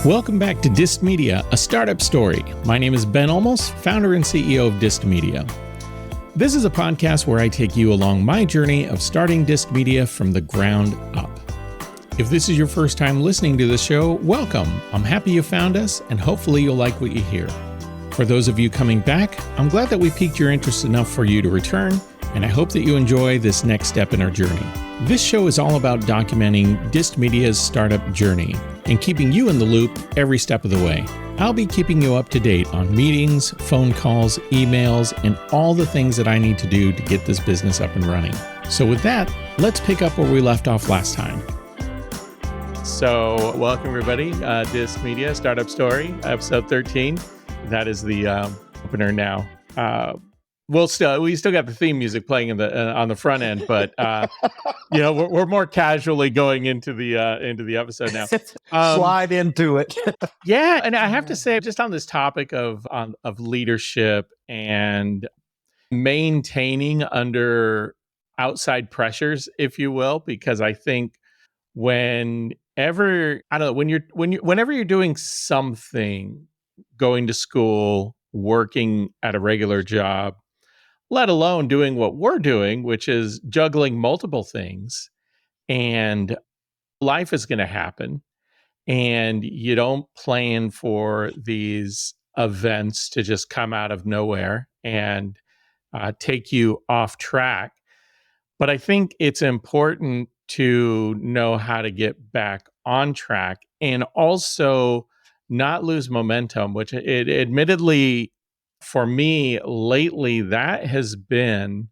Welcome back to Dist Media, a startup story. My name is Ben Olmos, founder and CEO of Dist Media. This is a podcast where I take you along my journey of starting Dist Media from the ground up. If this is your first time listening to the show, welcome. I'm happy you found us, and hopefully you'll like what you hear. For those of you coming back, I'm glad that we piqued your interest enough for you to return, and I hope that you enjoy this next step in our journey. This show is all about documenting Dist Media's startup journey and keeping you in the loop every step of the way. I'll be keeping you up to date on meetings, phone calls, emails, and all the things that I need to do to get this business up and running. So with that, let's pick up where we left off last time. So welcome everybody, Dist Media, Startup Story, episode 13. That is the opener now. We still got the theme music playing in the on the front end, but we're more casually going into the episode now. Slide into it. Yeah, and I have to say, just on this topic of leadership and maintaining under outside pressures, if you will, because I think whenever you're doing something, going to school, working at a regular job, let alone doing what we're doing, which is juggling multiple things, and life is going to happen, and you don't plan for these events to just come out of nowhere and take you off track. But I think it's important to know how to get back on track and also not lose momentum, which it admittedly, for me lately, that has been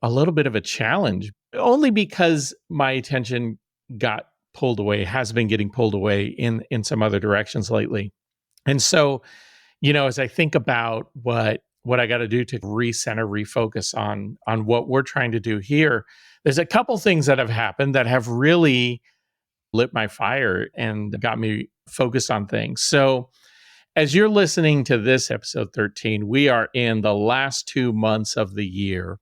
a little bit of a challenge, only because my attention has been getting pulled away in some other directions lately. And so, as I think about what I got to do to recenter, refocus on what we're trying to do here, there's a couple things that have happened that have really lit my fire and got me focused on things. So as you're listening to this episode 13, we are in the last 2 months of the year,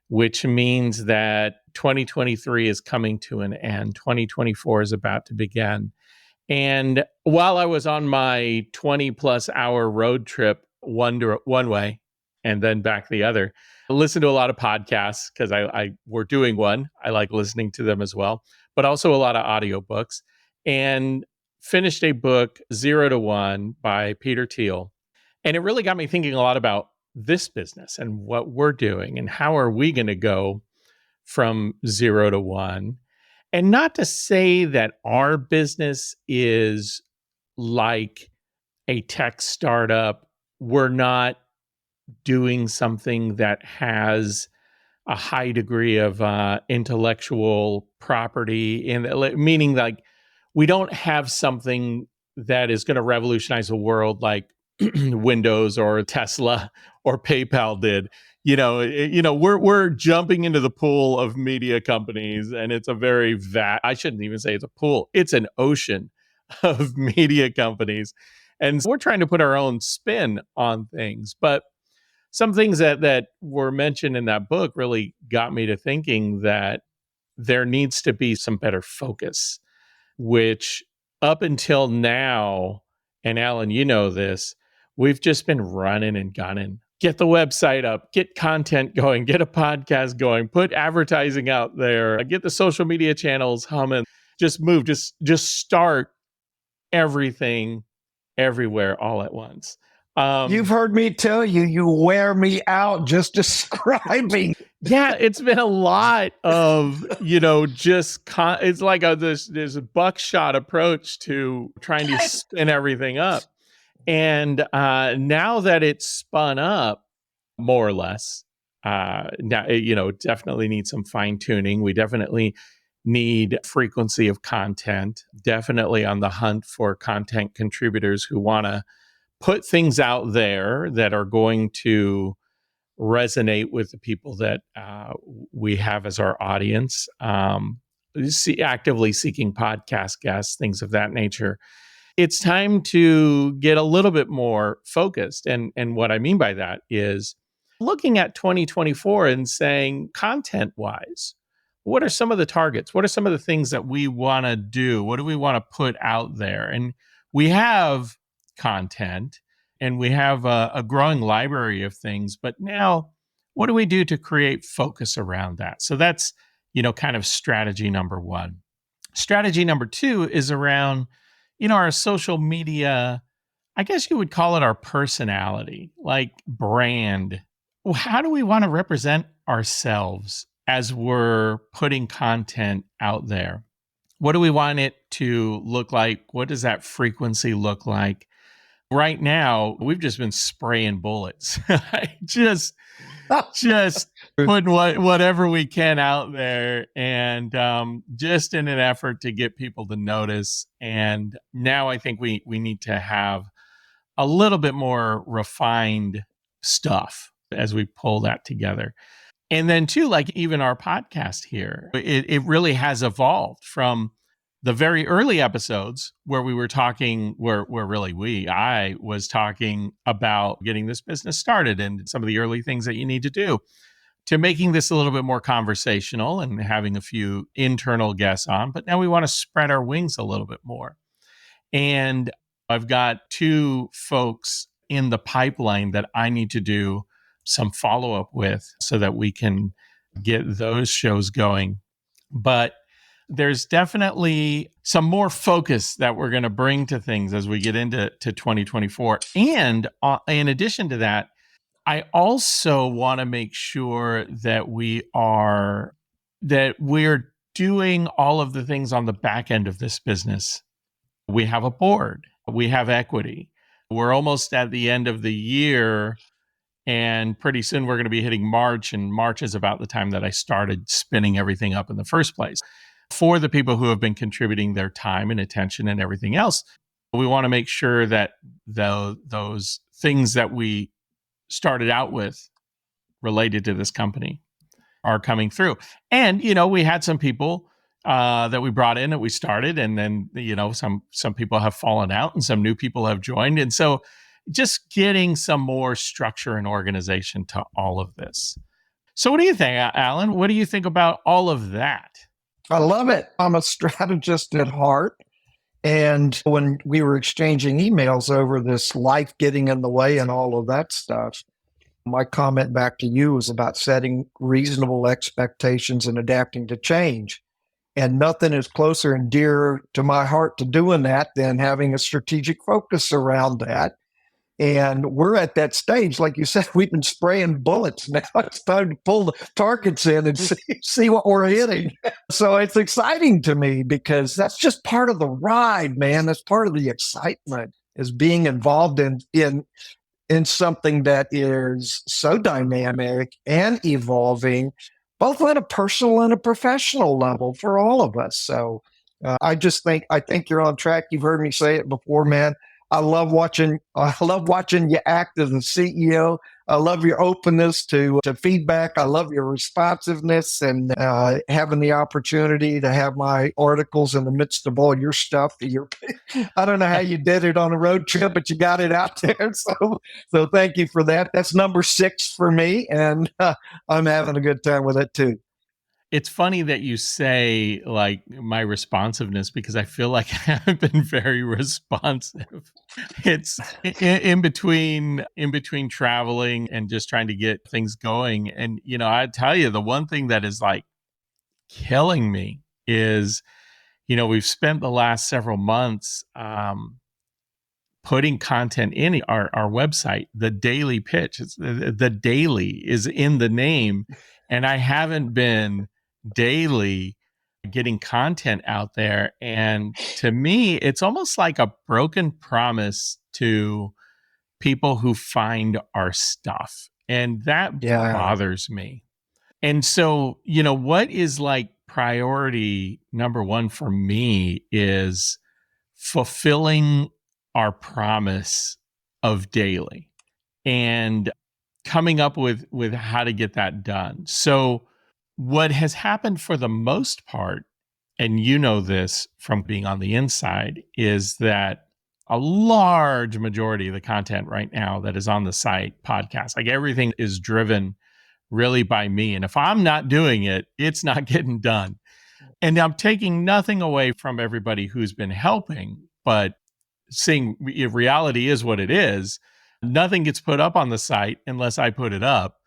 which means that 2023 is coming to an end. 2024 is about to begin. And while I was on my 20 plus hour road trip, one way and then back the other, I listened to a lot of podcasts because we're doing one. I like listening to them as well, but also a lot of audiobooks, and finished a book, 0 to 1 by Peter Thiel. And it really got me thinking a lot about this business and what we're doing and how are we going to go from 0 to 1. And not to say that our business is like a tech startup. We're not doing something that has a high degree of intellectual property, meaning like we don't have something that is going to revolutionize the world like Windows or Tesla or PayPal did. We're jumping into the pool of media companies, and it's a very I shouldn't even say it's a pool. It's an ocean of media companies. And we're trying to put our own spin on things. But some things that were mentioned in that book really got me to thinking that there needs to be some better focus, which up until now, and Alan, you know this, we've just been running and gunning. Get the website up, get content going, get a podcast going, put advertising out there, get the social media channels humming, just start everything everywhere all at once. You've heard me tell you, you wear me out just describing. Yeah, it's been a lot of, it's like there's a buckshot approach to trying to spin everything up. And now that it's spun up, more or less, now, definitely needs some fine tuning. We definitely need frequency of content, definitely on the hunt for content contributors who want to put things out there that are going to resonate with the people that we have as our audience. Actively seeking podcast guests, things of that nature. It's time to get a little bit more focused. And what I mean by that is looking at 2024 and saying, content-wise, what are some of the targets? What are some of the things that we want to do? What do we want to put out there? And we have content and we have a growing library of things, but now what do we do to create focus around that? So that's, kind of strategy number one. Strategy number two is around, our social media. I guess you would call it our personality, like brand. How do we want to represent ourselves as we're putting content out there? What do we want it to look like? What does that frequency look like? Right now, we've just been spraying bullets. just putting whatever we can out there, and just in an effort to get people to notice. And now I think we need to have a little bit more refined stuff as we pull that together. And then too, like even our podcast here, it really has evolved from the very early episodes where we were talking, I was talking about getting this business started and some of the early things that you need to do, to making this a little bit more conversational and having a few internal guests on. But now we want to spread our wings a little bit more. And I've got two folks in the pipeline that I need to do some follow-up with so that we can get those shows going. But there's definitely some more focus that we're going to bring to things as we get into 2024. And in addition to that, I also want to make sure that we're doing all of the things on the back end of this business. We have a board. We have equity. We're almost at the end of the year, and pretty soon we're going to be hitting March, and March is about the time that I started spinning everything up in the first place. For the people who have been contributing their time and attention and everything else, we want to make sure that those things that we started out with related to this company are coming through. And, we had some people that we brought in that we started, and then, some people have fallen out and some new people have joined. And so just getting some more structure and organization to all of this. So what do you think, Alan? What do you think about all of that? I love it. I'm a strategist at heart. And when we were exchanging emails over this life getting in the way and all of that stuff, my comment back to you was about setting reasonable expectations and adapting to change. And nothing is closer and dearer to my heart to doing that than having a strategic focus around that. And we're at that stage, like you said, we've been spraying bullets. Now it's time to pull the targets in and see what we're hitting. So it's exciting to me because that's just part of the ride, man. That's part of the excitement, is being involved in something that is so dynamic and evolving, both on a personal and a professional level for all of us. So I think you're on track. You've heard me say it before, man. I love watching you act as a CEO. I love your openness to feedback. I love your responsiveness and having the opportunity to have my articles in the midst of all your stuff. I don't know how you did it on a road trip, but you got it out there. So thank you for that. That's number 6 for me, and I'm having a good time with it too. It's funny that you say like my responsiveness, because I feel like I haven't been very responsive. It's in between traveling and just trying to get things going. And, I tell you, the one thing that is like killing me is, we've spent the last several months putting content in our website. The Daily Pitch, the daily is in the name, and I haven't been daily getting content out there. And to me, it's almost like a broken promise to people who find our stuff. And that bothers me. And so, what is like priority number 1 for me is fulfilling our promise of daily and coming up with how to get that done. So what has happened for the most part, and this from being on the inside, is that a large majority of the content right now that is on the site, podcast, like everything is driven really by me. And if I'm not doing it, it's not getting done. And I'm taking nothing away from everybody who's been helping, but seeing reality is what it is. Nothing gets put up on the site unless I put it up.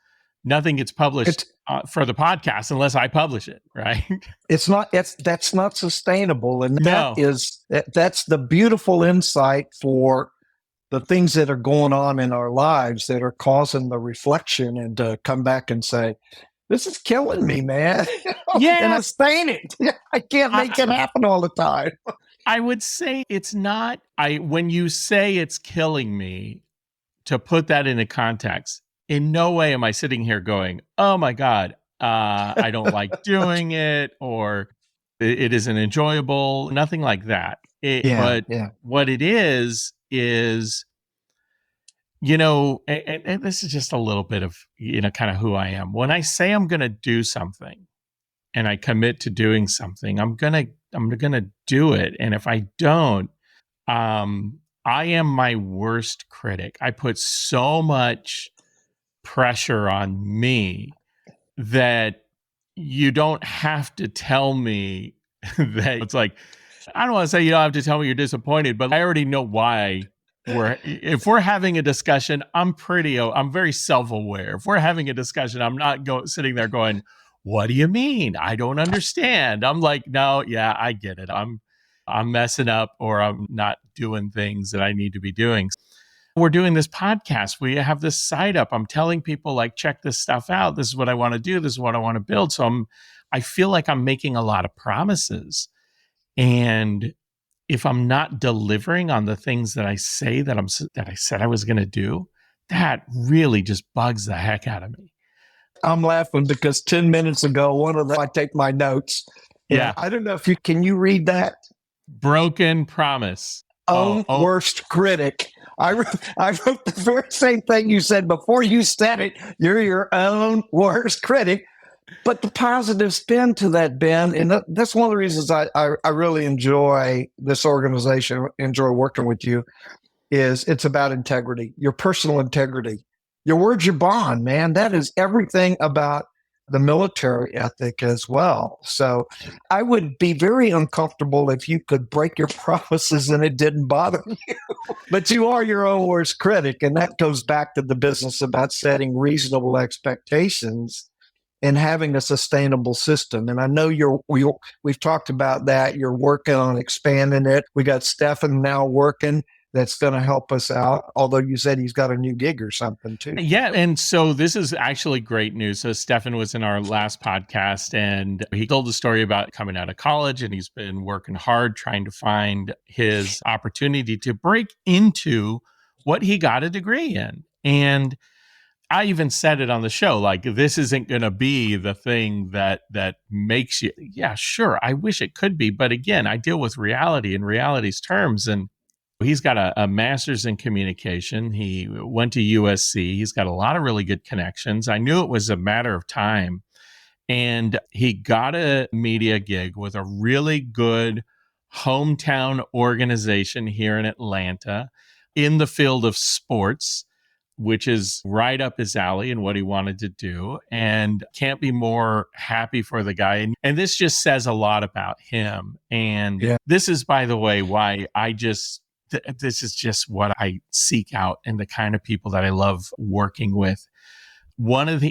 Nothing gets published for the podcast unless I publish it, right? That's not sustainable. And No. that's the beautiful insight for the things that are going on in our lives that are causing the reflection and to come back and say, this is killing me, man. Yeah. And I sustain it. I can't make it happen all the time. I would say it's not, when you say it's killing me, to put that into context, in no way am I sitting here going, oh my God, I don't like doing it, or it isn't enjoyable, nothing like that. But what it is, and this is just a little bit of, kind of who I am. When I say I'm going to do something and I commit to doing something, I'm going to do it. And if I don't, I am my worst critic. I put so much pressure on me that you don't have to tell me that. It's like, I don't want to say you don't have to tell me you're disappointed, but I already know why. If we're having a discussion, I'm very self-aware. If we're having a discussion, I'm not sitting there going, what do you mean? I don't understand. I'm like, no, yeah, I get it. I'm messing up, or I'm not doing things that I need to be doing. We're doing this podcast. We have this site up. I'm telling people, like, check this stuff out. This is what I want to do. This is what I want to build. So I feel like I'm making a lot of promises. And if I'm not delivering on the things that I say that I said I was going to do, that really just bugs the heck out of me. I'm laughing because 10 minutes ago, I take my notes. Yeah. I don't know if can you read that? Broken promise. Worst critic. I wrote the very same thing you said before you said it. You're your own worst critic. But the positive spin to that, Ben, and that's one of the reasons I really enjoy this organization, enjoy working with you, is it's about integrity, your personal integrity. Your word's your bond, man. That is everything about the military ethic as well. So I would be very uncomfortable if you could break your promises and it didn't bother you. But you are your own worst critic. And that goes back to the business about setting reasonable expectations and having a sustainable system. And I know we've talked about that. You're working on expanding it. We got Stefan now working. That's going to help us out. Although you said he's got a new gig or something too. Yeah. And so this is actually great news. So Stefan was in our last podcast and he told the story about coming out of college, and he's been working hard trying to find his opportunity to break into what he got a degree in. And I even said it on the show, like, this isn't going to be the thing that makes you, yeah, sure, I wish it could be. But again, I deal with reality and reality's terms. And he's got a master's in communication. He went to USC. He's got a lot of really good connections. I knew it was a matter of time. And he got a media gig with a really good hometown organization here in Atlanta in the field of sports, which is right up his alley and what he wanted to do. And can't be more happy for the guy. And this just says a lot about him. And This is, by the way, why this is just what I seek out and the kind of people that I love working with.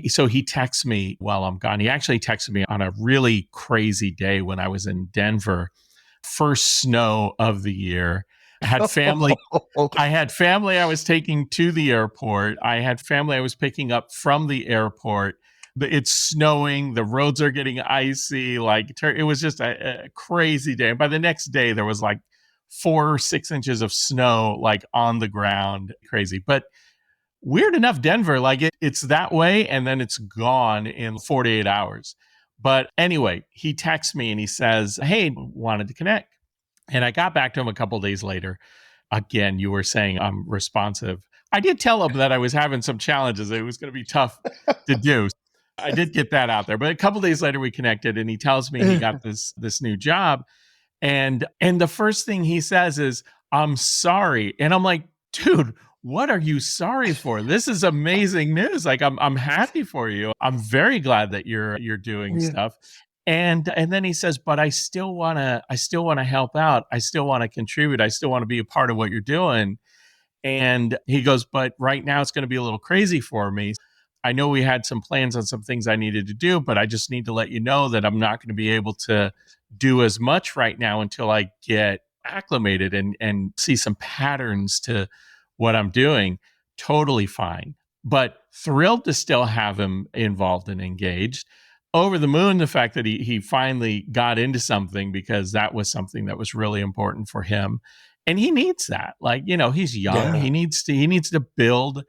So he texts me while I'm gone. He actually texted me on a really crazy day when I was in Denver, first snow of the year. I had family. I was taking to the airport. I had family I was picking up from the airport. It's snowing. The roads are getting icy. It was just a crazy day. And by the next day, there was 4 or 6 inches of snow, on the ground. Crazy. But weird enough, Denver, it's that way, and then it's gone in 48 hours. But anyway, he texts me and he says, hey, wanted to connect. And I got back to him a couple of days later. Again, you were saying I'm responsive. I did tell him that I was having some challenges. It was going to be tough to do. I did get that out there. But a couple of days later, we connected, and he tells me he got this new job. And the first thing he says is, I'm sorry. And I'm like, dude, what are you sorry for? This is amazing news. I'm happy for you. I'm very glad that you're doing stuff. And then he says, but I still want to help out. I still want to contribute. I still want to be a part of what you're doing. And he goes, but right now it's going to be a little crazy for me. I know we had some plans on some things I needed to do, but I just need to let you know that I'm not going to be able to do as much right now until I get acclimated and see some patterns to what I'm doing. Totally fine. But thrilled to still have him involved and engaged. Over the moon, the fact that he finally got into something because that was something that was really important for him. And he needs that. Like, he's young. Yeah. He needs to build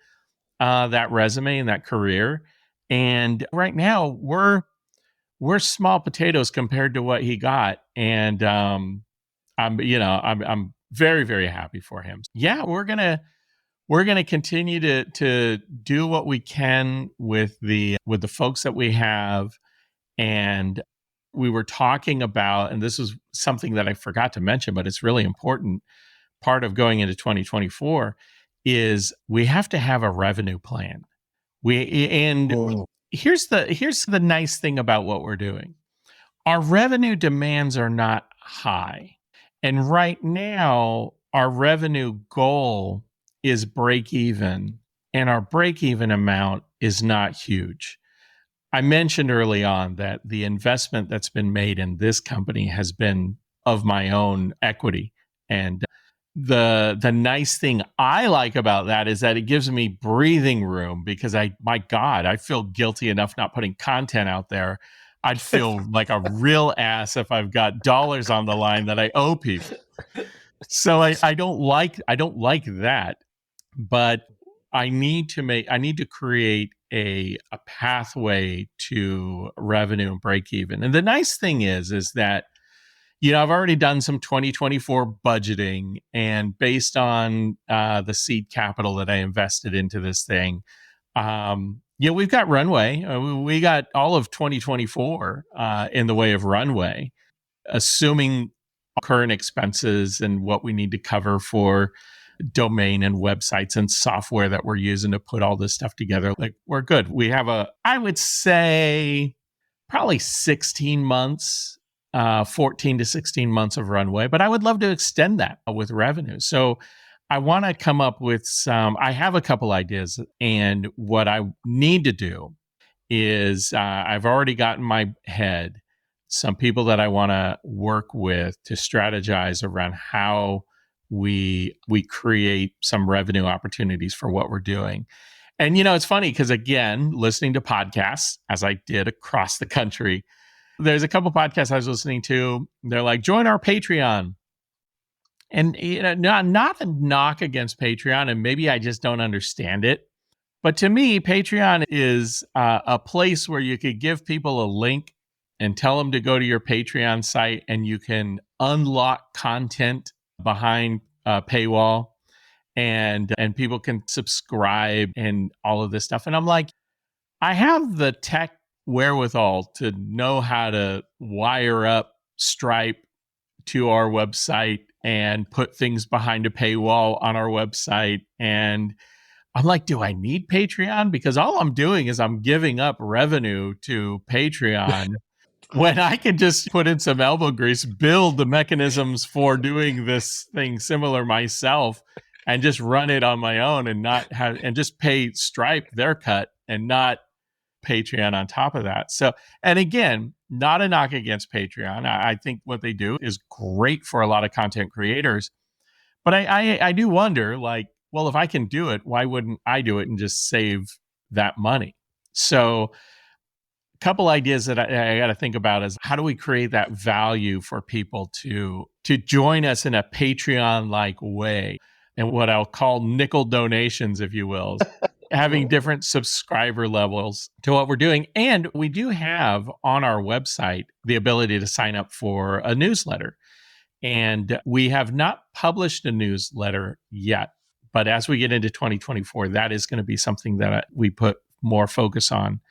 that resume and that career. And right now we're small potatoes compared to what he got. And I'm very, very happy for him. Yeah, we're gonna continue to do what we can with the folks that we have. And we were talking about, and this is something that I forgot to mention, but it's really important. Part of going into 2024 is we have to have a revenue plan. And Mm. here's the nice thing about what we're doing. Our revenue demands are not high. And right now, our revenue goal is break even, and our break even amount is not huge. I mentioned early on that the investment that's been made in this company has been of my own equity. And the nice thing I like about that is that it gives me breathing room, because my God, I feel guilty enough not putting content out there. I'd feel like a real ass if I've got dollars on the line that I owe people. So I don't like that. But I need to create a pathway to revenue and break even. And the nice thing is that I've already done some 2024 budgeting, and based on the seed capital that I invested into this thing, we've got runway. We got all of 2024 in the way of runway, assuming current expenses and what we need to cover for domain and websites and software that we're using to put all this stuff together. Like, we're good. We have I would say probably 16 months, 14 to 16 months of runway, but I would love to extend that with revenue. So I want to come up with I have a couple ideas, and what I need to do is I've already got in my head some people that I want to work with to strategize around how we create some revenue opportunities for what we're doing. And it's funny because, again, listening to podcasts as I did across the country, there's a couple podcasts I was listening to. They're like, join our Patreon. And not a knock against Patreon, and maybe I just don't understand it. But to me, Patreon is a place where you could give people a link and tell them to go to your Patreon site, and you can unlock content behind a paywall, and people can subscribe and all of this stuff. And I'm like, I have the tech wherewithal to know how to wire up Stripe to our website and put things behind a paywall on our website. And I'm like, do I need Patreon? Because all I'm doing is I'm giving up revenue to Patreon when I could just put in some elbow grease, build the mechanisms for doing this thing similar myself, and just run it on my own, and just pay Stripe their cut and not Patreon on top of that. So, and again, not a knock against Patreon. I think what they do is great for a lot of content creators. But I do wonder, like, well, if I can do it, why wouldn't I do it and just save that money? So a couple ideas that I got to think about is, how do we create that value for people to join us in a Patreon-like way? And what I'll call nickel donations, if you will, having different subscriber levels to what we're doing. And we do have on our website the ability to sign up for a newsletter. And we have not published a newsletter yet. But as we get into 2024, that is going to be something that we put more focus on.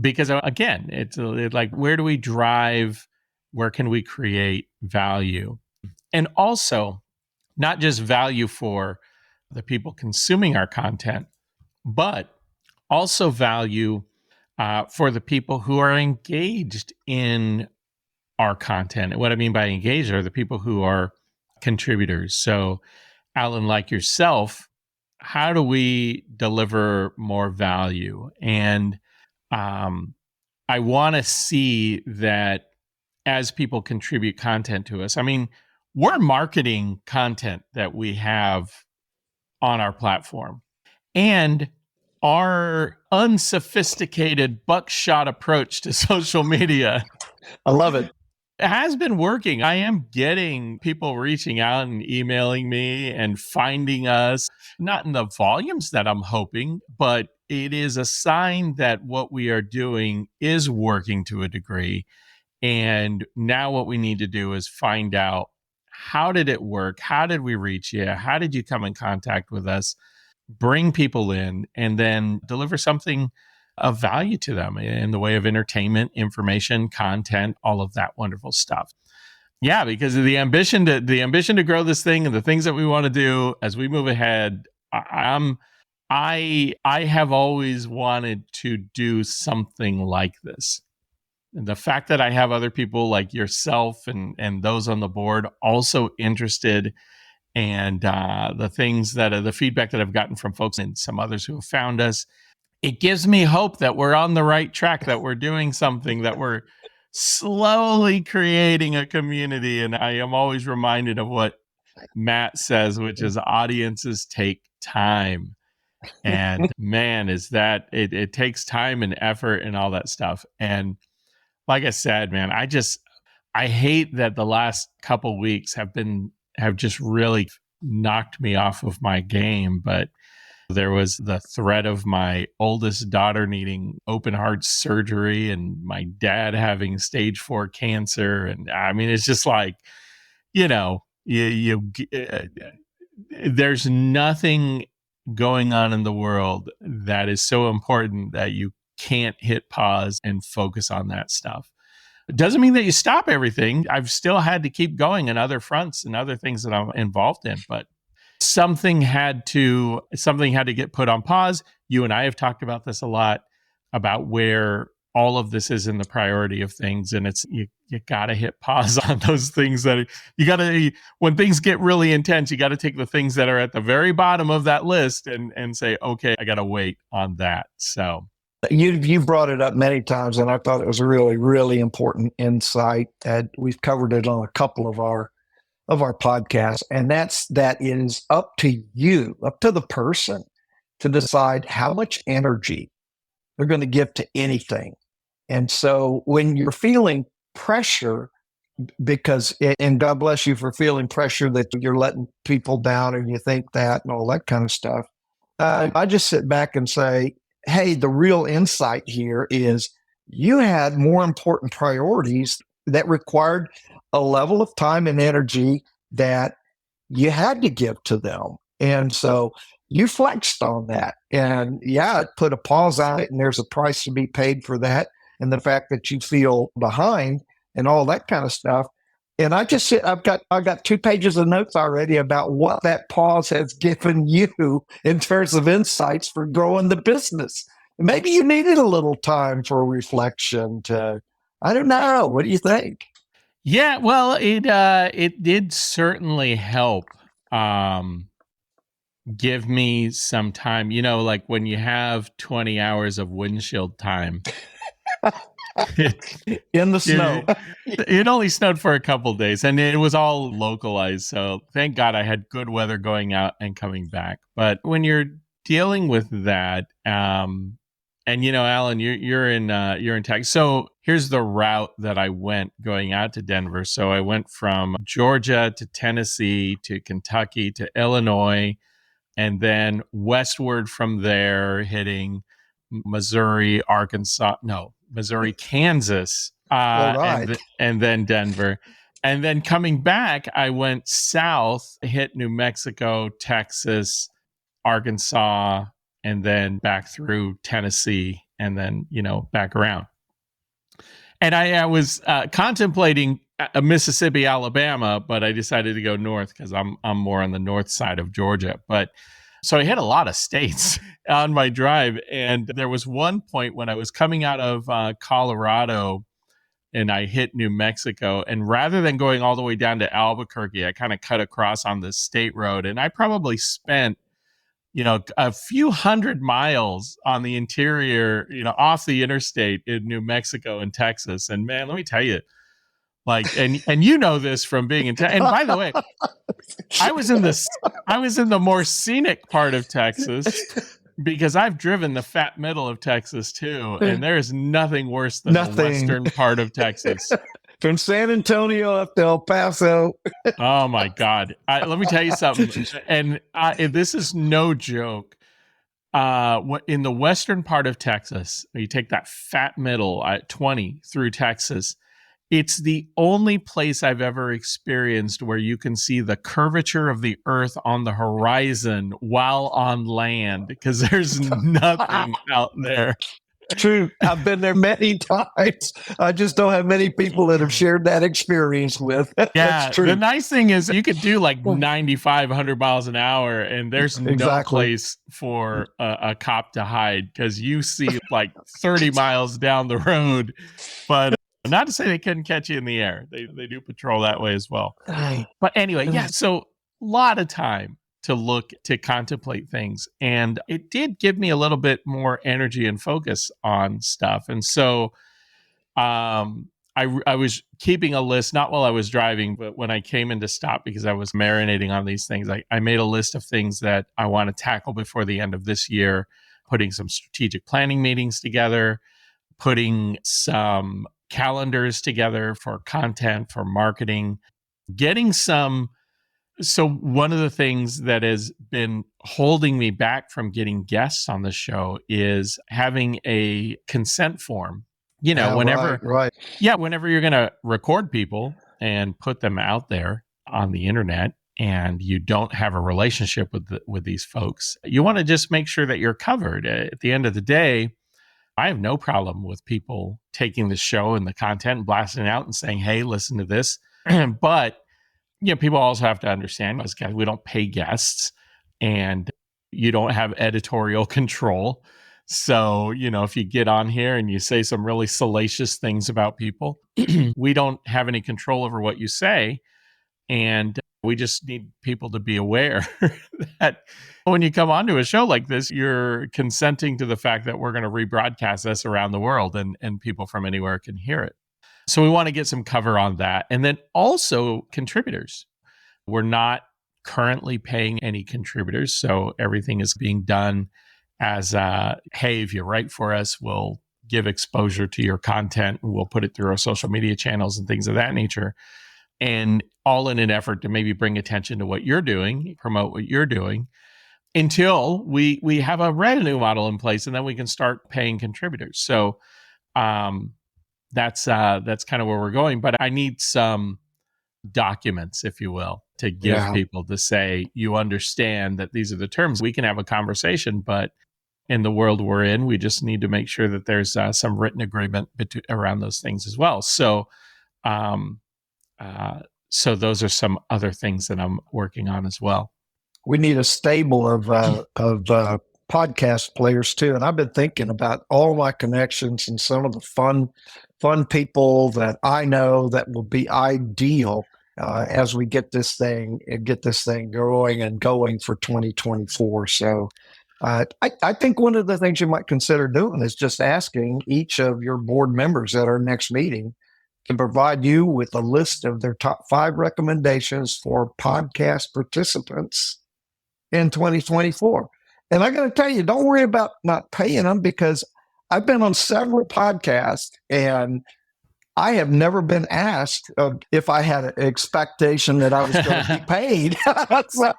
Because again, it's like, where do we drive? Where can we create value? And also, not just value for the people consuming our content, but also value for the people who are engaged in our content. And what I mean by engaged are the people who are contributors. So, Alan, like yourself, how do we deliver more value? And I want to see that as people contribute content to us. I mean, we're marketing content that we have on our platform. And our unsophisticated buckshot approach to social media, I love it. has been working. I am getting people reaching out and emailing me and finding us, not in the volumes that I'm hoping, but it is a sign that what we are doing is working to a degree. And now what we need to do is find out, how did it work? How did we reach you? How did you come in contact with us? Bring people in, and then deliver something of value to them in the way of entertainment, information, content, all of that wonderful stuff. Yeah, because of the ambition to grow this thing and the things that we want to do as we move ahead. I have always wanted to do something like this. And the fact that I have other people like yourself and those on the board also interested, and the feedback that I've gotten from folks and some others who have found us, it gives me hope that we're on the right track, that we're doing something, that we're slowly creating a community. And I am always reminded of what Matt says, which is audiences take time. And man, is that it takes time and effort and all that stuff. And like I said, man, I hate that the last couple weeks have just really knocked me off of my game. But there was the threat of my oldest daughter needing open heart surgery and my dad having stage 4 cancer. And I mean, it's just like, there's nothing going on in the world that is so important that you can't hit pause and focus on that stuff. It doesn't mean that you stop everything. I've still had to keep going in other fronts and other things that I'm involved in, but something had to get put on pause. You and I have talked about this a lot, about where all of this is in the priority of things. And it's, you got to hit pause on those things that when things get really intense, you got to take the things that are at the very bottom of that list and say, okay, I got to wait on that. So you brought it up many times, and I thought it was a really, really important insight. And we've covered it on a couple of our podcasts, and that is up to you, up to the person, to decide how much energy they're going to give to anything. And so when you're feeling pressure, and God bless you for feeling pressure that you're letting people down and you think that and all that kind of stuff, I just sit back and say, hey, the real insight here is you had more important priorities that required a level of time and energy that you had to give to them. And so you flexed on that. And yeah, it put a pause on it, and there's a price to be paid for that. And the fact that you feel behind and all that kind of stuff. And I got 2 pages of notes already about what that pause has given you in terms of insights for growing the business. Maybe you needed a little time for reflection I don't know. What do you think? Yeah, well, it did certainly help give me some time. Like when you have 20 hours of windshield time. In the snow. It only snowed for a couple of days, and it was all localized. So thank God I had good weather going out and coming back. But when you're dealing with that, and Alan, you're in Texas. So here's the route that I went going out to Denver. So I went from Georgia to Tennessee to Kentucky to Illinois, and then westward from there, hitting Missouri, Kansas, right. and then Denver. And then coming back, I went south, hit New Mexico, Texas, Arkansas, and then back through Tennessee, and then, back around. And I was contemplating Mississippi, Alabama, but I decided to go north because I'm more on the north side of Georgia. But so I hit a lot of states on my drive. And there was one point when I was coming out of Colorado, and I hit New Mexico. And rather than going all the way down to Albuquerque, I kind of cut across on the state road, and I probably spent a few hundred miles on the interior, off the interstate in New Mexico and Texas. And man, let me tell you, and this from being in Texas. And by the way, I was in the more scenic part of Texas because I've driven the fat middle of Texas too. And there is nothing worse than the western part of Texas. From San Antonio up to El Paso. Oh my God. Let me tell you something. And this is no joke. In the western part of Texas, you take that fat middle at 20 through Texas, it's the only place I've ever experienced where you can see the curvature of the earth on the horizon while on land, because there's nothing out there. True. I've been there many times. I just don't have many people that have shared that experience with. Yeah. That's true. The nice thing is you could do like 95, 100 miles an hour, and there's no place for a cop to hide, because you see like 30 miles down the road. But not to say they couldn't catch you in the air. They do patrol that way as well. But anyway, yeah. So a lot of time to contemplate things. And it did give me a little bit more energy and focus on stuff. And so I was keeping a list, not while I was driving, but when I came in to stop, because I was marinating on these things. I made a list of things that I want to tackle before the end of this year, putting some strategic planning meetings together, putting some calendars together for content, for marketing, getting some. So one of the things that has been holding me back from getting guests on the show is having a consent form. Whenever you're going to record people and put them out there on the internet, and you don't have a relationship with these folks, you want to just make sure that you're covered. At the end of the day, I have no problem with people taking the show and the content and blasting it out and saying, "Hey, listen to this." But people also have to understand, we don't pay guests, and you don't have editorial control. So, if you get on here and you say some really salacious things about people, we don't have any control over what you say. And we just need people to be aware that when you come onto a show like this, you're consenting to the fact that we're going to rebroadcast this around the world, and people from anywhere can hear it. So we want to get some cover on that. And then also contributors. We're not currently paying any contributors. So everything is being done as, hey, if you write for us, we'll give exposure to your content, and we'll put it through our social media channels and things of that nature. And all in an effort to maybe bring attention to what you're doing, promote what you're doing, until we have a revenue model in place, and then we can start paying contributors. So, that's kind of where we're going. But I need some documents, if you will, to give people to say, you understand that these are the terms. We can have a conversation, but in the world we're in, we just need to make sure that there's some written agreement around those things as well. So, so those are some other things that I'm working on as well. We need a stable of podcast players too. And I've been thinking about all my connections and some of the fun people that I know that will be ideal as we get this thing growing and going for 2024. So I think one of the things you might consider doing is just asking each of your board members at our next meeting to provide you with a list of their top 5 recommendations for podcast participants in 2024. And I got to tell you, don't worry about not paying them, because I've been on several podcasts and I have never been asked if I had an expectation that I was going to be paid. So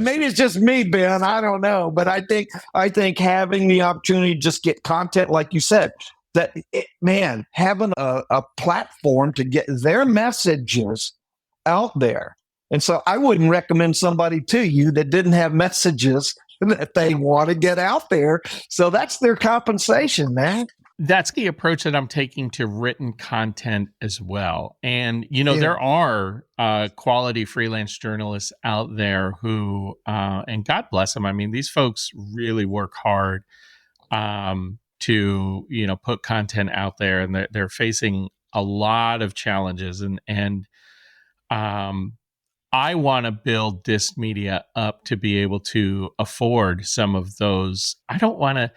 maybe it's just me, Ben. I don't know. But I think having the opportunity to just get content, like you said, having a platform to get their messages out there. And so I wouldn't recommend somebody to you that didn't have messages that they want to get out there. So that's their compensation, man. That's the approach that I'm taking to written content as well. And, there are quality freelance journalists out there who, and God bless them. I mean, these folks really work hard to, put content out there, and they're facing a lot of challenges, and I want to build Disc Media up to be able to afford some of those. I don't want to.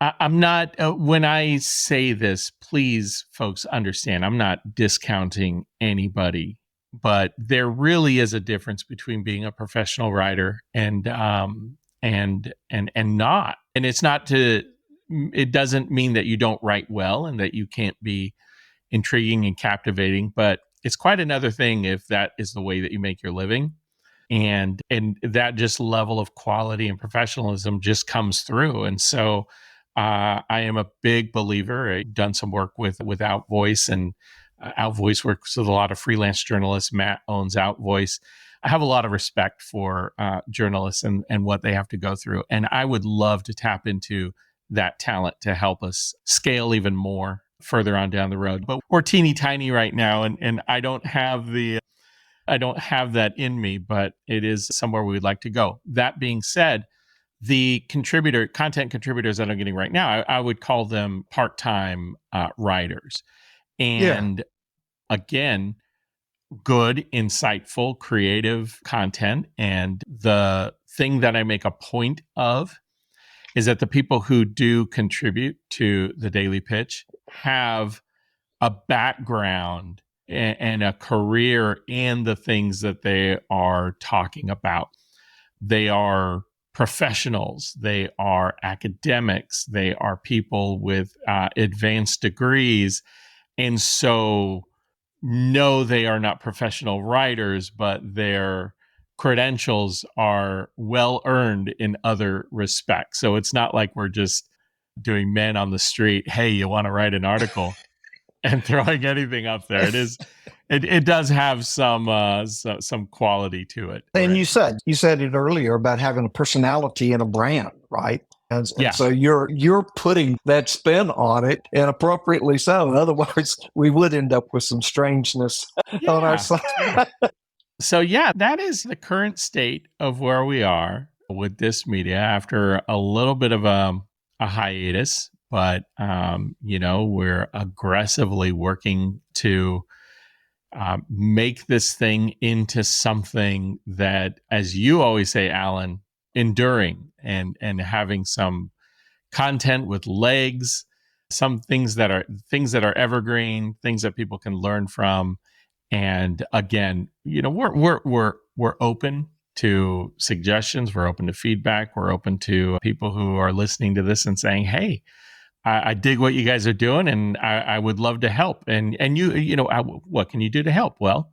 I'm not, when I say this, please, folks, understand, I'm not discounting anybody, but there really is a difference between being a professional writer and not. And it's not to, it doesn't mean that you don't write well and that you can't be intriguing and captivating, but it's quite another thing if that is the way that you make your living. And that just level of quality and professionalism just comes through. And so I am a big believer. I've done some work with Outvoice, and Outvoice works with a lot of freelance journalists. Matt owns Outvoice. I have a lot of respect for journalists and what they have to go through. And I would love to tap into that talent to help us scale even more further on down the road. But we're teeny tiny right now, and I don't have that in me, but it is somewhere we would like to go. That being said, the content contributors that I'm getting right now, I would call them part-time writers. And again, good, insightful, creative content. And the thing that I make a point of is that the people who do contribute to the Daily Pitch have a background and a career in the things that they are talking about. They are professionals, they are academics, they are people with advanced degrees. And so, no, they are not professional writers, but their credentials are well earned in other respects. So it's not like we're just doing men on the street, hey, you want to write an article, and throwing anything up there. It does have some quality to it. And you said it earlier about having a personality and a brand, right? And so you're putting that spin on it, and appropriately so. Otherwise, we would end up with some strangeness on our side. So that is the current state of where we are with Disc Media after a little bit of a hiatus. But, we're aggressively working to make this thing into something that, as you always say, Alan, enduring and having some content with legs, some things that are evergreen, things that people can learn from. And again, we're open to suggestions. We're open to feedback. We're open to people who are listening to this and saying, hey, I dig what you guys are doing, and I would love to help. And what can you do to help? Well,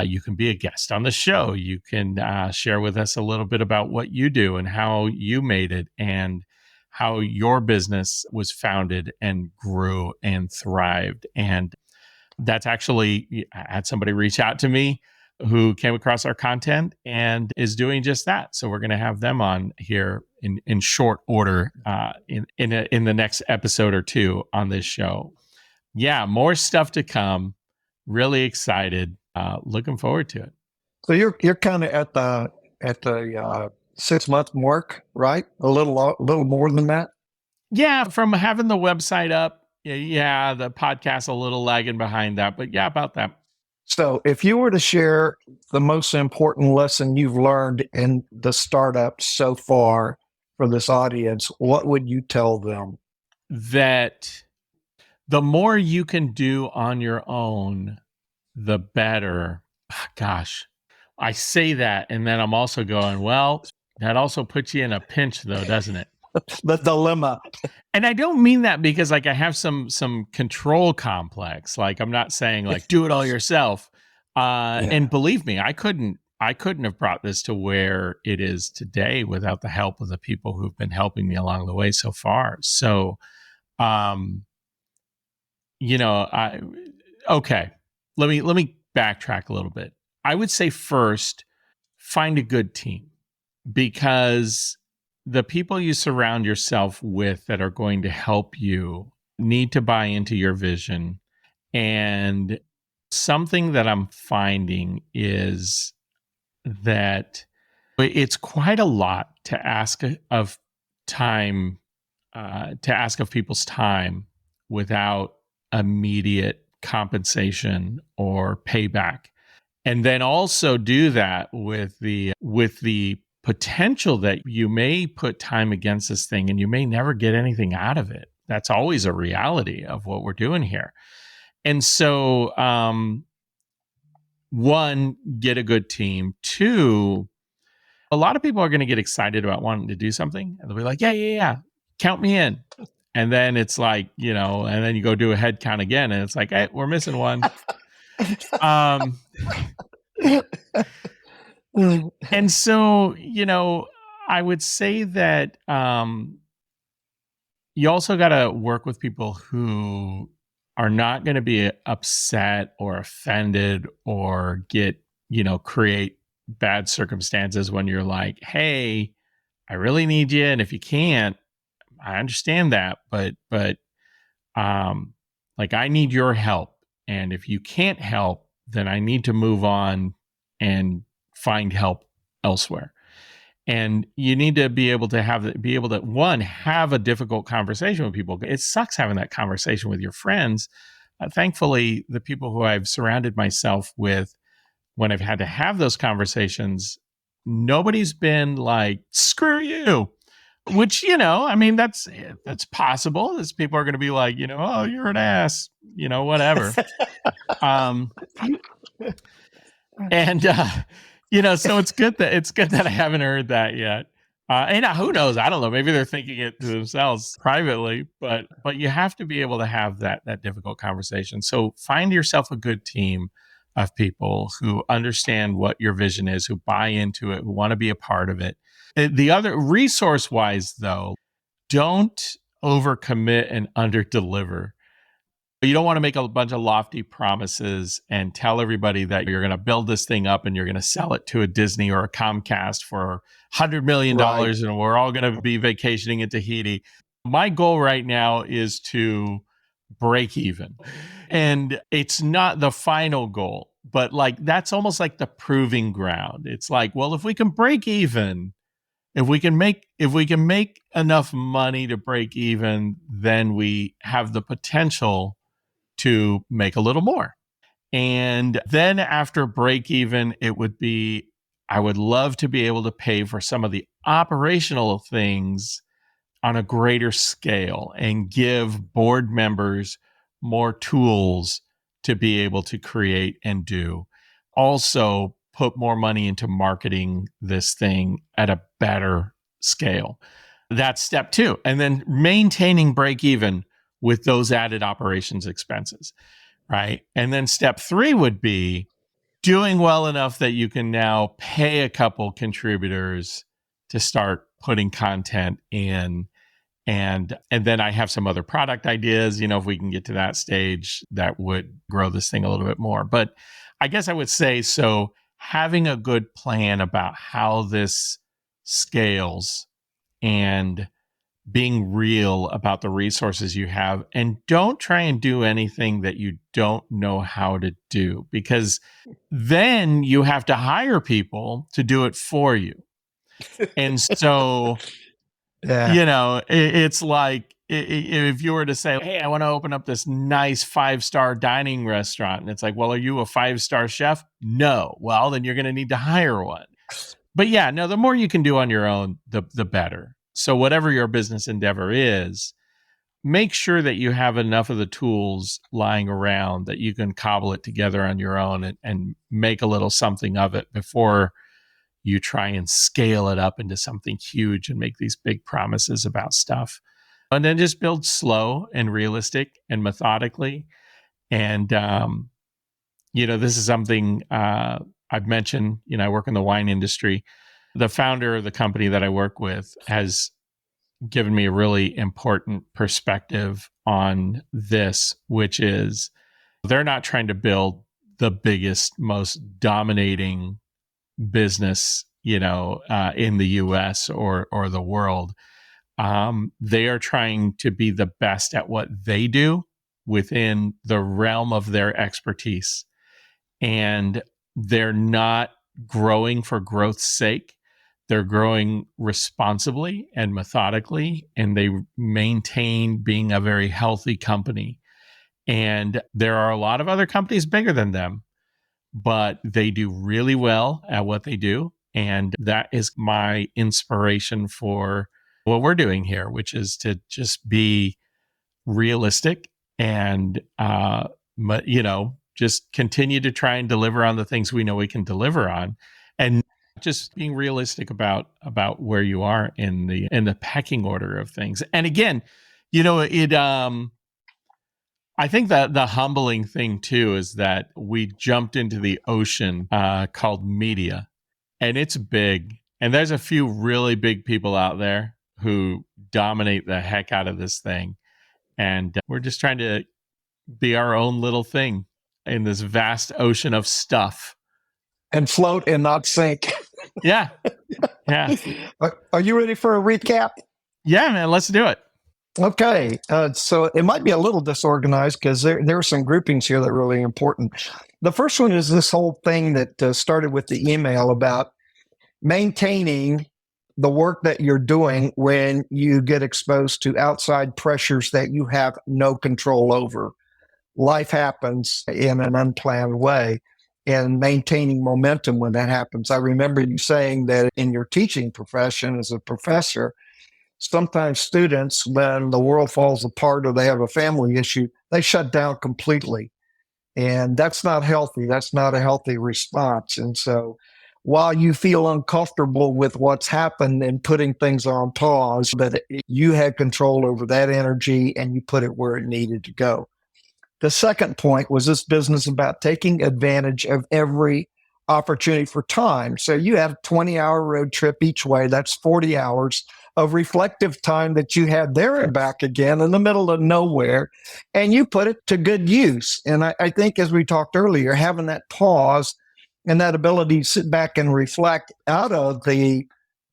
you can be a guest on the show. You can share with us a little bit about what you do and how you made it and how your business was founded and grew and thrived. And that's actually, I had somebody reach out to me who came across our content and is doing just that. So we're going to have them on here in short order in the next episode or two on this show. Yeah, more stuff to come. Really excited. Looking forward to it. So you're kind of at the 6-month mark, right? A little more than that. Yeah, from having the website up. Yeah, the podcast a little lagging behind that, but yeah, about that. So if you were to share the most important lesson you've learned in the startup so far for this audience, what would you tell them? That the more you can do on your own, the better. Gosh, I say that, and then I'm also going, well, that also puts you in a pinch though, doesn't it? The dilemma. And I don't mean that because I have some control complex. I'm not saying do it all yourself. And believe me, I couldn't have brought this to where it is today without the help of the people who've been helping me along the way so far. So, okay, let me backtrack a little bit. I would say first, find a good team, because the people you surround yourself with that are going to help you need to buy into your vision. And something that I'm finding is that it's quite a lot to ask of time, to ask of people's time without immediate compensation or payback. And then also do that with the potential that you may put time against this thing and you may never get anything out of it. That's always a reality of what we're doing here. And so, one, get a good team. Two, a lot of people are going to get excited about wanting to do something and they'll be like, yeah, count me in. And then it's like, and then you go do a head count again and it's like, hey, we're missing one. And so, I would say that you also got to work with people who are not going to be upset or offended or create bad circumstances when you're like, hey, I really need you. And if you can't, I understand that, but like I need your help. And if you can't help, then I need to move on and find help elsewhere. And you need to be able to have a difficult conversation with people. It sucks having that conversation with your friends. Thankfully, the people who I've surrounded myself with, when I've had to have those conversations, nobody's been like, screw you, which, that's possible. As people are going to be like, oh, you're an ass, whatever. And, so it's good that I haven't heard that yet. And who knows? I don't know. Maybe they're thinking it to themselves privately, but you have to be able to have that difficult conversation. So find yourself a good team of people who understand what your vision is, who buy into it, who want to be a part of it. The other, resource-wise, though, don't overcommit and underdeliver. You don't want to make a bunch of lofty promises and tell everybody that you're going to build this thing up and you're going to sell it to a Disney or a Comcast for $100 million, right, and we're all going to be vacationing in Tahiti. My goal right now is to break even. And it's not the final goal, but like that's almost like the proving ground. It's like, well, if we can break even, if we can make enough money to break even, then we have the potential to make a little more. And then after break even, I would love to be able to pay for some of the operational things on a greater scale and give board members more tools to be able to create and do. Also, put more money into marketing this thing at a better scale. That's step 2. And then maintaining break even with those added operations expenses, right? And then step 3 would be doing well enough that you can now pay a couple contributors to start putting content in. And then I have some other product ideas, if we can get to that stage, that would grow this thing a little bit more. But I guess I would say, so having a good plan about how this scales and being real about the resources you have, and don't try and do anything that you don't know how to do, because then you have to hire people to do it for you. And so, yeah, it's like if you were to say, hey, I want to open up this nice 5-star dining restaurant. And it's like, well, are you a 5-star chef? No. Well, then you're going to need to hire one. But yeah, no, the more you can do on your own, the better. So whatever your business endeavor is, make sure that you have enough of the tools lying around that you can cobble it together on your own and make a little something of it before you try and scale it up into something huge and make these big promises about stuff. And then just build slow and realistic and methodically. And, this is something I've mentioned. I work in the wine industry. The founder of the company that I work with has given me a really important perspective on this, which is they're not trying to build the biggest, most dominating business, in the US or the world. They are trying to be the best at what they do within the realm of their expertise. And they're not growing for growth's sake. They're growing responsibly and methodically, and they maintain being a very healthy company. And there are a lot of other companies bigger than them, but they do really well at what they do. And that is my inspiration for what we're doing here, which is to just be realistic and, just continue to try and deliver on the things we know we can deliver on, and just being realistic about where you are in the pecking order of things. And again, I think that the humbling thing too is that we jumped into the ocean called media, and it's big. And there's a few really big people out there who dominate the heck out of this thing. And we're just trying to be our own little thing in this vast ocean of stuff. And float and not sink. Yeah. Yeah. Are you ready for a recap? Yeah, man, let's do it. Okay. So it might be a little disorganized because there are some groupings here that are really important. The first one is this whole thing that started with the email about maintaining the work that you're doing when you get exposed to outside pressures that you have no control over. Life happens in an unplanned way, and maintaining momentum when that happens. I remember you saying that in your teaching profession as a professor, sometimes students, when the world falls apart or they have a family issue, they shut down completely. And that's not healthy. That's not a healthy response. And so while you feel uncomfortable with what's happened and putting things on pause, but you had control over that energy and you put it where it needed to go. The second point was this business about taking advantage of every opportunity for time. So you have a 20-hour road trip each way. That's 40 hours of reflective time that you had there and back again in the middle of nowhere, and you put it to good use. And I think, as we talked earlier, having that pause and that ability to sit back and reflect out of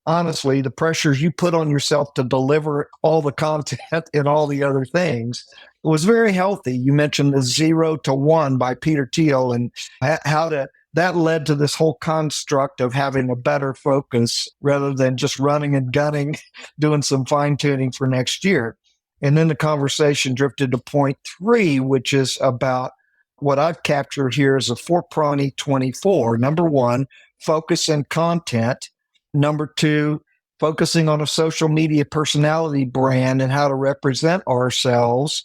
honestly, the pressures you put on yourself to deliver all the content and all the other things, it was very healthy. You mentioned the 0 to 1 by Peter Thiel, and that led to this whole construct of having a better focus rather than just running and gunning, doing some fine tuning for next year. And then the conversation drifted to point 3, which is about what I've captured here as a 4-prong 24. Number 1, focus and content. Number 2, focusing on a social media personality brand and how to represent ourselves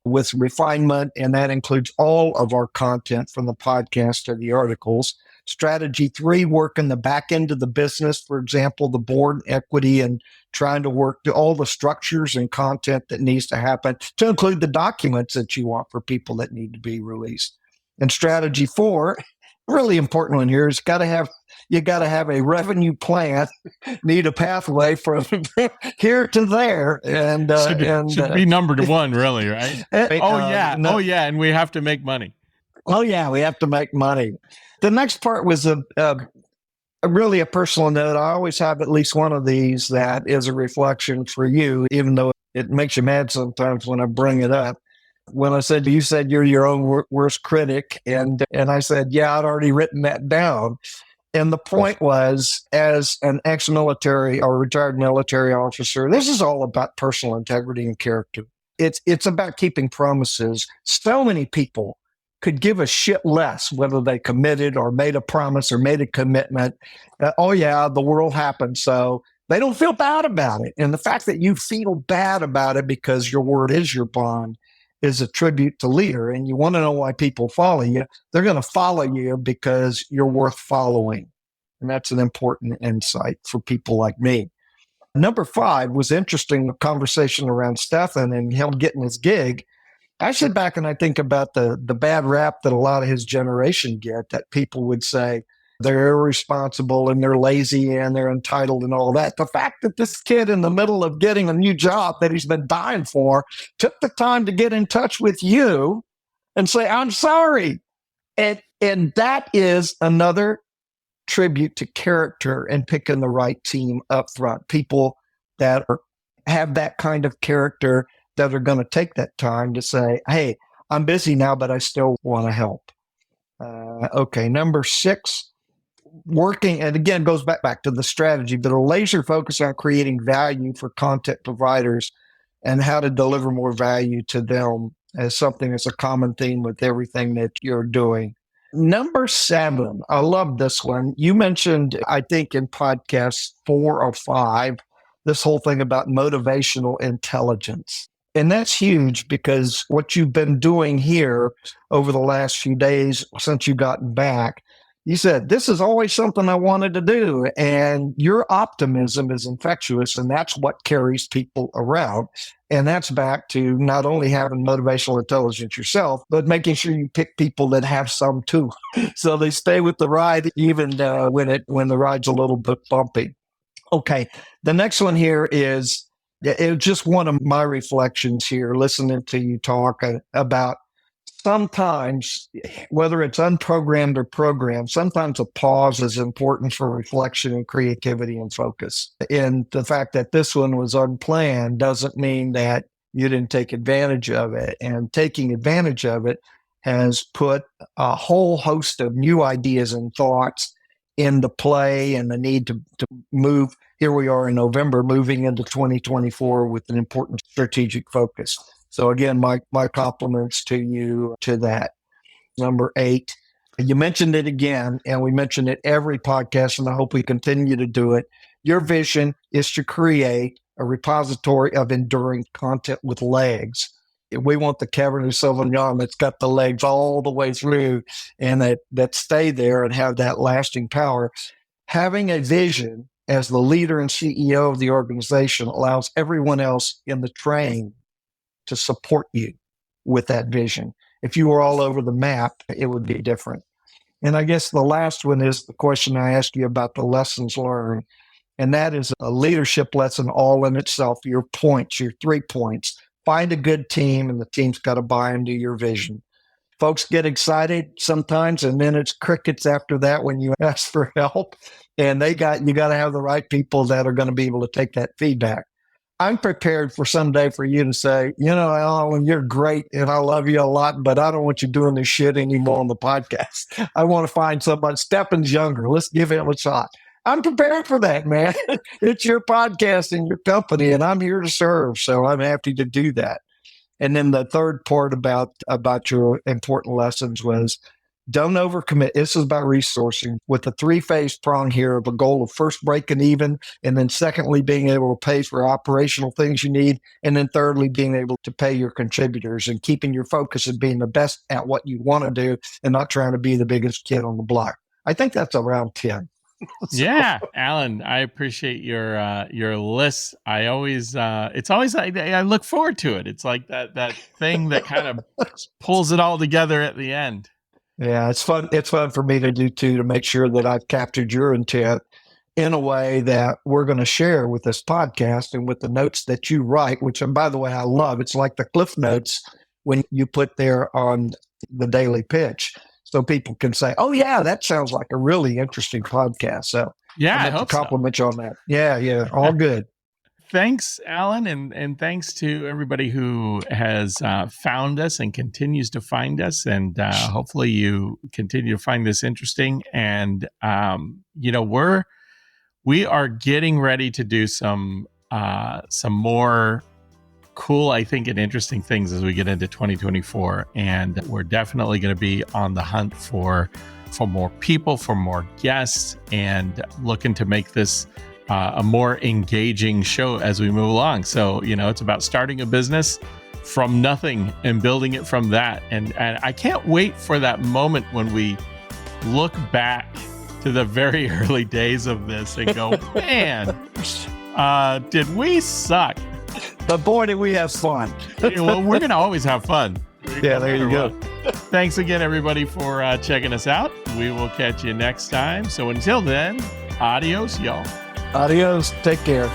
with refinement. And that includes all of our content from the podcast to the articles. Strategy 3, working the back end of the business, for example, the board equity, and trying to work to all the structures and content that needs to happen to include the documents that you want for people that need to be released. And strategy 4, really important one here, is you got to have a revenue plan, need a pathway from here to there, and should be number 1, really, right? And we have to make money. Oh yeah, we have to make money. The next part was really a personal note. I always have at least one of these that is a reflection for you, even though it makes you mad sometimes when I bring it up. When you said you're your own worst critic, and I said, yeah, I'd already written that down. And the point was, as an ex-military or retired military officer, this is all about personal integrity and character. It's about keeping promises. So many people could give a shit less whether they committed or made a promise or made a commitment. Oh yeah, the world happened, so they don't feel bad about it. And the fact that you feel bad about it because your word is your bond is a tribute to leader. And you want to know why people follow you. They're going to follow you because you're worth following. And that's an important insight for people like me. Number 5 was interesting, the conversation around Stephan and him getting his gig. I sit back and I think about the bad rap that a lot of his generation get, that people would say they're irresponsible and they're lazy and they're entitled and all that. The fact that this kid, in the middle of getting a new job that he's been dying for, took the time to get in touch with you and say, I'm sorry. And that is another tribute to character and picking the right team up front. People that have that kind of character that are going to take that time to say, hey, I'm busy now, but I still want to help. Okay, number 6, working, and again, goes back to the strategy, but a laser focus on creating value for content providers and how to deliver more value to them as something that's a common theme with everything that you're doing. Number 7, I love this one. You mentioned, I think in podcast 4 or 5, this whole thing about motivational intelligence. And that's huge because what you've been doing here over the last few days since you've gotten back, you said, this is always something I wanted to do. And your optimism is infectious, and that's what carries people around. And that's back to not only having motivational intelligence yourself, but making sure you pick people that have some too. So they stay with the ride, even when the ride's a little bit bumpy. Okay. The next one here is just one of my reflections here, listening to you talk about sometimes, whether it's unprogrammed or programmed, sometimes a pause is important for reflection and creativity and focus. And the fact that this one was unplanned doesn't mean that you didn't take advantage of it. And taking advantage of it has put a whole host of new ideas and thoughts into play, and the need to move. Here we are in November, moving into 2024 with an important strategic focus. So again, my compliments to you to that. Number 8, you mentioned it again, and we mention it every podcast, and I hope we continue to do it. Your vision is to create a repository of enduring content with legs. We want the Cabernet Sauvignon that's got the legs all the way through and that stay there and have that lasting power. Having a vision as the leader and CEO of the organization allows everyone else in the train to support you with that vision. If you were all over the map, it would be different. And I guess the last one is the question I asked you about the lessons learned. And that is a leadership lesson all in itself, your points, your 3 points. Find a good team, and the team's got to buy into your vision. Folks get excited sometimes, and then it's crickets after that when you ask for help. And you got to have the right people that are going to be able to take that feedback. I'm prepared for someday for you to say, Alan, you're great and I love you a lot, but I don't want you doing this shit anymore on the podcast. I want to find somebody. Stephen's younger. Let's give him a shot. I'm prepared for that, man. It's your podcast and your company, and I'm here to serve. So I'm happy to do that. And then the third part about your important lessons was, don't overcommit. This is about resourcing with the 3-phase prong here of a goal of first breaking even, and then secondly, being able to pay for operational things you need, and then thirdly, being able to pay your contributors and keeping your focus and being the best at what you want to do and not trying to be the biggest kid on the block. I think that's around 10. Yeah, Alan, I appreciate your list. I always I look forward to it. It's like that thing that kind of pulls it all together at the end. Yeah, it's fun. It's fun for me to do too, to make sure that I've captured your intent in a way that we're going to share with this podcast and with the notes that you write, which, and by the way, I love. It's like the Cliff Notes when you put there on the daily pitch, so people can say, "Oh yeah, that sounds like a really interesting podcast." So yeah, I hope to compliment you on that. Yeah, all good. Thanks, Alan, and thanks to everybody who has found us and continues to find us. And hopefully you continue to find this interesting. And, we are getting ready to do some more cool, I think, and interesting things as we get into 2024. And we're definitely going to be on the hunt for more people, for more guests, and looking to make this a more engaging show as we move along. So, it's about starting a business from nothing and building it from that. And I can't wait for that moment when we look back to the very early days of this and go, man, did we suck? But boy, did we have fun. Well, we're going to always have fun. Yeah, there you go. Thanks again, everybody, for checking us out. We will catch you next time. So until then, adios, y'all. Adios. Take care.